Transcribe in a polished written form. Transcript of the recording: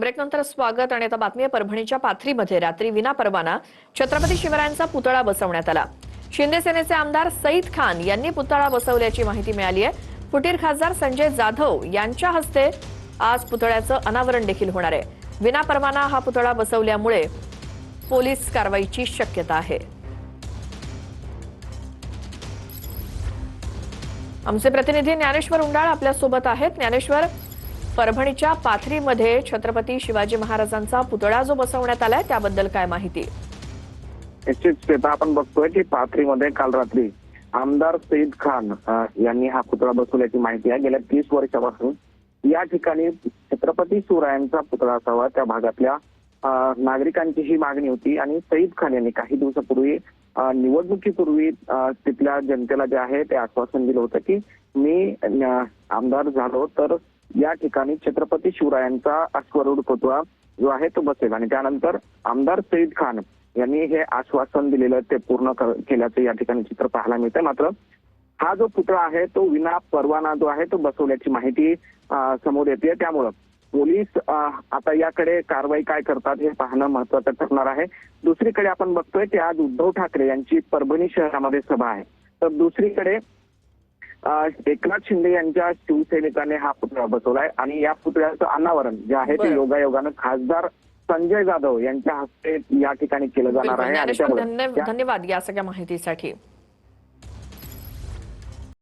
ब्रेकनंतर स्वागत आणि आता बातमी आहे परभणीच्या पाथरीमध्ये रात्री विनापरवाना छत्रपती शिवरायांचा पुतळा बसवण्यात आला। शिंदे सेनेचे आमदार सईद खान यांनी पुतळा बसवल्याची माहिती मिळाली आहे। फुटीर खासदार संजय जाधव यांच्या हस्ते आज पुतळ्याचं अनावरण देखील होणार आहे। विनापरवाना हा पुतळा बसवल्यामुळे पोलीस कारवाईची शक्यता आहे। आमचे प्रतिनिधी ज्ञानेश्वर उंडाळ आपल्या सोबत आहेत। ज्ञानेश्वर, परभणीच्या पाथरीमध्ये छत्रपती शिवाजी महाराजांचा पुतळा जो बसवण्यात आलाय त्याबद्दल काय माहिती? निश्चित आपण बघतोय की पाथरीमध्ये काल रात्री आमदार सईद खान यांनी हा पुतळा बसवल्याची माहिती आहे। गेल्या 30 वर्षापासून या ठिकाणी छत्रपती शिवरायांचा पुतळा असावा त्या भागातल्या नागरिकांची ही मागणी होती आणि सईद खान यांनी काही दिवसापूर्वी निवडणुकीपूर्वी तिथल्या जनतेला जे आहे ते आश्वासन दिलं होतं की मी आमदार झालो तर या ठिकाणी छत्रपती शिवरायांचा अश्वारूढ पुतळा जो आहे तो बसेल आणि त्यानंतर आमदार सईद खान यांनी हे आश्वासन दिलेलं ते पूर्ण केल्याचं या ठिकाणी चित्र पाहायला मिळतंय। मात्र हा जो पुतळा आहे तो विना परवाना जो आहे तो बसवल्याची माहिती समोर येते। त्यामुळं पोलीस आता याकडे कारवाई काय करतात हे पाहणं महत्त्वाचं ठरणार आहे। दुसरीकडे आपण बघतोय की आज उद्धव ठाकरे यांची परभणी शहरामध्ये सभा आहे, तर दुसरीकडे एकनाथ शिंदे यांच्या शिवसैनिकाने हा पुतळा बसवलाय आणि या पुतळ्याचं अनावरण जे आहे ते योगायोगानं खासदार संजय जाधव यांच्या हस्ते या ठिकाणी केलं जाणार आहे। धन्यवाद या सगळ्या माहितीसाठी।